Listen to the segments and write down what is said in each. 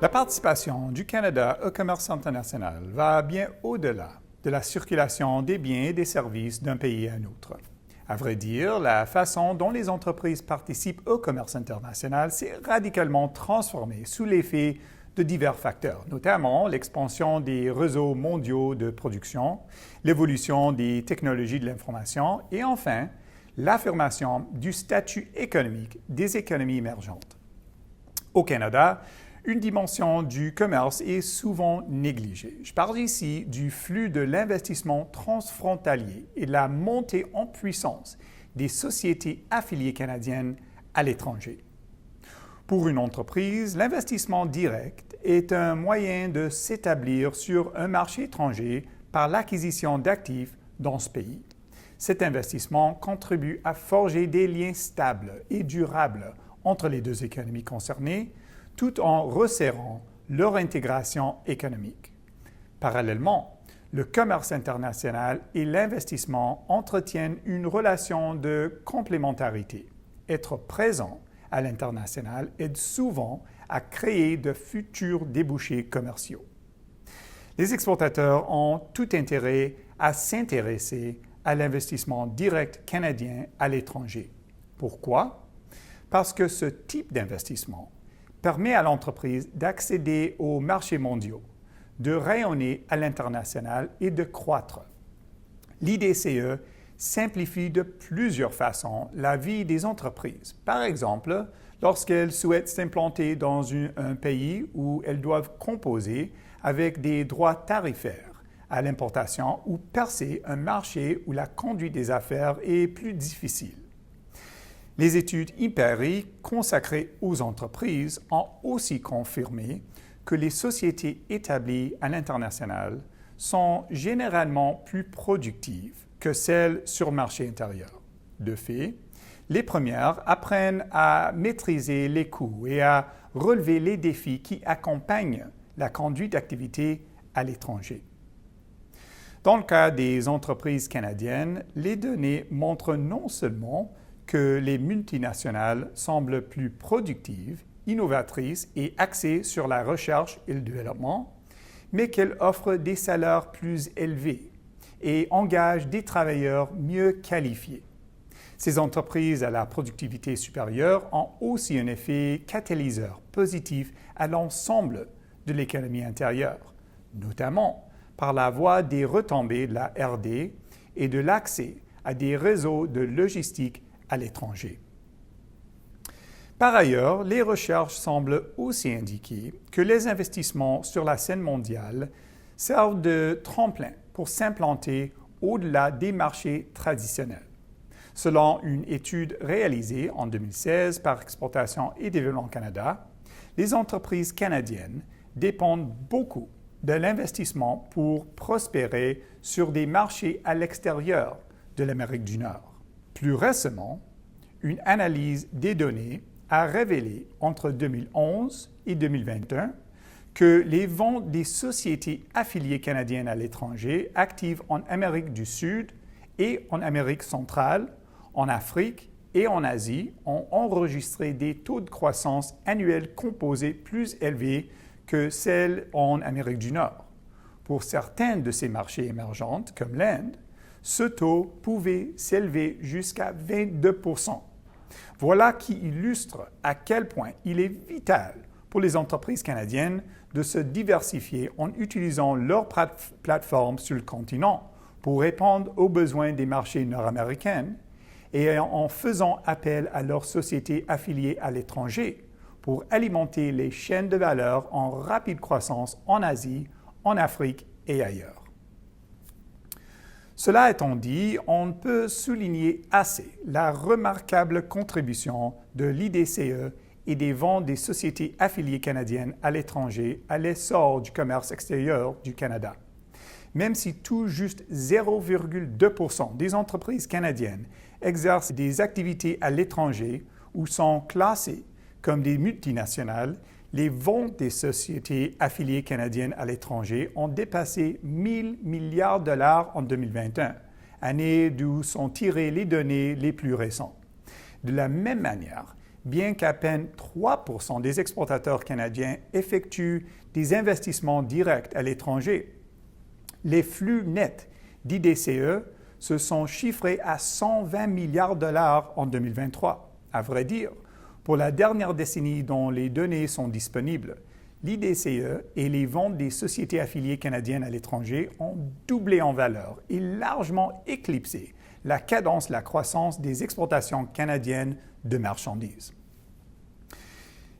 La participation du Canada au commerce international va bien au-delà de la circulation des biens et des services d'un pays à un autre. À vrai dire, la façon dont les entreprises participent au commerce international s'est radicalement transformée sous l'effet de divers facteurs, notamment l'expansion des réseaux mondiaux de production, l'évolution des technologies de l'information et enfin l'affirmation du statut économique des économies émergentes. Au Canada, une dimension du commerce est souvent négligée. Je parle ici du flux de l'investissement transfrontalier et de la montée en puissance des sociétés affiliées canadiennes à l'étranger. Pour une entreprise, l'investissement direct est un moyen de s'établir sur un marché étranger par l'acquisition d'actifs dans ce pays. Cet investissement contribue à forger des liens stables et durables entre les deux économies concernées, tout en resserrant leur intégration économique. Parallèlement, le commerce international et l'investissement entretiennent une relation de complémentarité. Être présent à l'international aide souvent à créer de futurs débouchés commerciaux. Les exportateurs ont tout intérêt à s'intéresser à l'investissement direct canadien à l'étranger. Pourquoi? Parce que ce type d'investissement permet à l'entreprise d'accéder aux marchés mondiaux, de rayonner à l'international et de croître. L'IDCE simplifie de plusieurs façons la vie des entreprises. Par exemple, lorsqu'elles souhaitent s'implanter dans un pays où elles doivent composer avec des droits tarifaires à l'importation ou percer un marché où la conduite des affaires est plus difficile. Les études empiriques consacrées aux entreprises ont aussi confirmé que les sociétés établies à l'international sont généralement plus productives que celles sur le marché intérieur. De fait, les premières apprennent à maîtriser les coûts et à relever les défis qui accompagnent la conduite d'activités à l'étranger. Dans le cas des entreprises canadiennes, les données montrent non seulement que les multinationales semblent plus productives, innovatrices et axées sur la recherche et le développement, mais qu'elles offrent des salaires plus élevés et engagent des travailleurs mieux qualifiés. Ces entreprises à la productivité supérieure ont aussi un effet catalyseur positif à l'ensemble de l'économie intérieure, notamment par la voie des retombées de la R&D et de l'accès à des réseaux de logistique à l'étranger. Par ailleurs, les recherches semblent aussi indiquer que les investissements sur la scène mondiale servent de tremplin pour s'implanter au-delà des marchés traditionnels. Selon une étude réalisée en 2016 par Exportation et Développement Canada, les entreprises canadiennes dépendent beaucoup de l'investissement pour prospérer sur des marchés à l'extérieur de l'Amérique du Nord. Plus récemment, une analyse des données a révélé entre 2011 et 2021 que les ventes des sociétés affiliées canadiennes à l'étranger actives en Amérique du Sud et en Amérique centrale, en Afrique et en Asie ont enregistré des taux de croissance annuels composés plus élevés que celles en Amérique du Nord. Pour certains de ces marchés émergents, comme l'Inde, ce taux pouvait s'élever jusqu'à 22%. Voilà qui illustre à quel point il est vital pour les entreprises canadiennes de se diversifier en utilisant leur plateforme sur le continent pour répondre aux besoins des marchés nord-américains et en faisant appel à leurs sociétés affiliées à l'étranger pour alimenter les chaînes de valeur en rapide croissance en Asie, en Afrique et ailleurs. Cela étant dit, on ne peut souligner assez la remarquable contribution de l'IDCE et des ventes des sociétés affiliées canadiennes à l'étranger à l'essor du commerce extérieur du Canada. Même si tout juste 0,2% des entreprises canadiennes exercent des activités à l'étranger ou sont classées comme des multinationales, les ventes des sociétés affiliées canadiennes à l'étranger ont dépassé 1 000 milliards de dollars en 2021, année d'où sont tirées les données les plus récentes. De la même manière, bien qu'à peine 3% des exportateurs canadiens effectuent des investissements directs à l'étranger. Les flux nets d'IDCE se sont chiffrés à 120 milliards de dollars en 2023. À vrai dire, pour la dernière décennie dont les données sont disponibles, l'IDCE et les ventes des sociétés affiliées canadiennes à l'étranger ont doublé en valeur et largement éclipsé la cadence de la croissance des exportations canadiennes de marchandises.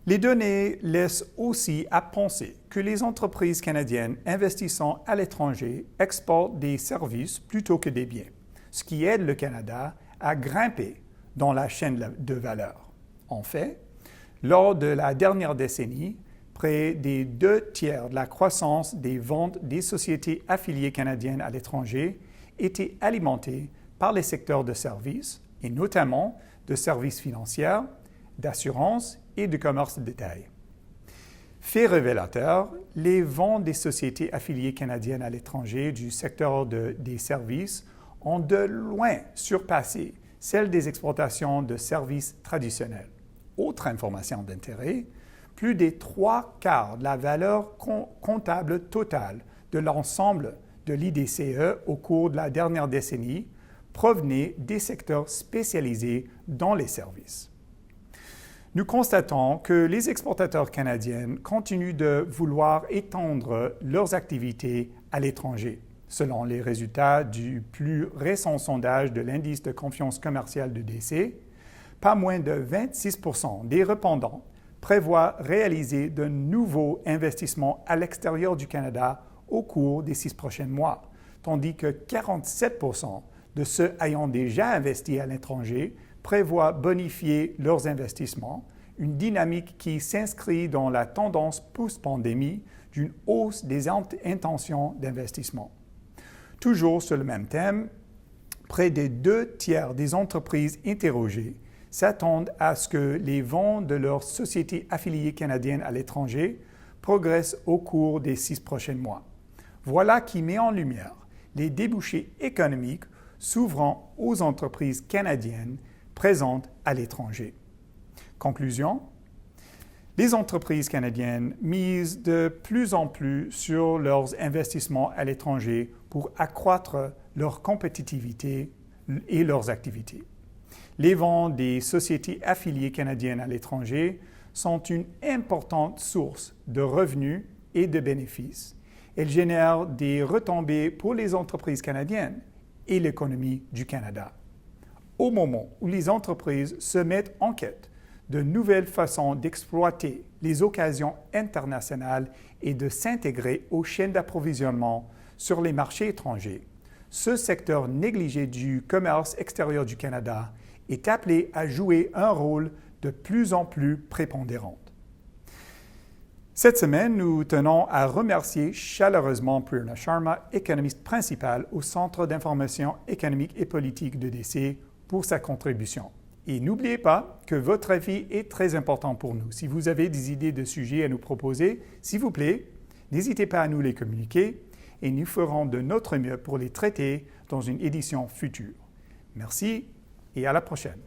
Les données laissent aussi à penser que les entreprises canadiennes investissant à l'étranger exportent des services plutôt que des biens, ce qui aide le Canada à grimper dans la chaîne de valeur. En fait, lors de la dernière décennie, près des 2/3 de la croissance des ventes des sociétés affiliées canadiennes à l'étranger étaient alimentées par les secteurs de services, et notamment de services financiers, d'assurance et de commerce de détail. Fait révélateur, les ventes des sociétés affiliées canadiennes à l'étranger du secteur des services ont de loin surpassé celles des exportations de services traditionnels. Autre information d'intérêt, plus des 3/4 de la valeur comptable totale de l'ensemble de l'IDCE au cours de la dernière décennie provenaient des secteurs spécialisés dans les services. Nous constatons que les exportateurs canadiens continuent de vouloir étendre leurs activités à l'étranger. Selon les résultats du plus récent sondage de l'indice de confiance commerciale de DC, pas moins de 26% des répondants prévoient réaliser de nouveaux investissements à l'extérieur du Canada au cours des 6 prochains mois, tandis que 47% de ceux ayant déjà investi à l'étranger prévoient bonifier leurs investissements, une dynamique qui s'inscrit dans la tendance post-pandémie d'une hausse des intentions d'investissement. Toujours sur le même thème, près des 2/3 des entreprises interrogées s'attendent à ce que les ventes de leurs sociétés affiliées canadiennes à l'étranger progressent au cours des 6 prochains mois. Voilà qui met en lumière les débouchés économiques s'ouvrant aux entreprises canadiennes présentes à l'étranger. Conclusion, les entreprises canadiennes misent de plus en plus sur leurs investissements à l'étranger pour accroître leur compétitivité et leurs activités. Les ventes des sociétés affiliées canadiennes à l'étranger sont une importante source de revenus et de bénéfices. Elles génèrent des retombées pour les entreprises canadiennes et l'économie du Canada. Au moment où les entreprises se mettent en quête de nouvelles façons d'exploiter les occasions internationales et de s'intégrer aux chaînes d'approvisionnement sur les marchés étrangers, ce secteur négligé du commerce extérieur du Canada est appelé à jouer un rôle de plus en plus prépondérant. Cette semaine, nous tenons à remercier chaleureusement Prerna Sharma, économiste principal au Centre d'information économique et politique de DC, pour sa contribution. Et n'oubliez pas que votre avis est très important pour nous. Si vous avez des idées de sujets à nous proposer, s'il vous plaît, n'hésitez pas à nous les communiquer et nous ferons de notre mieux pour les traiter dans une édition future. Merci et à la prochaine.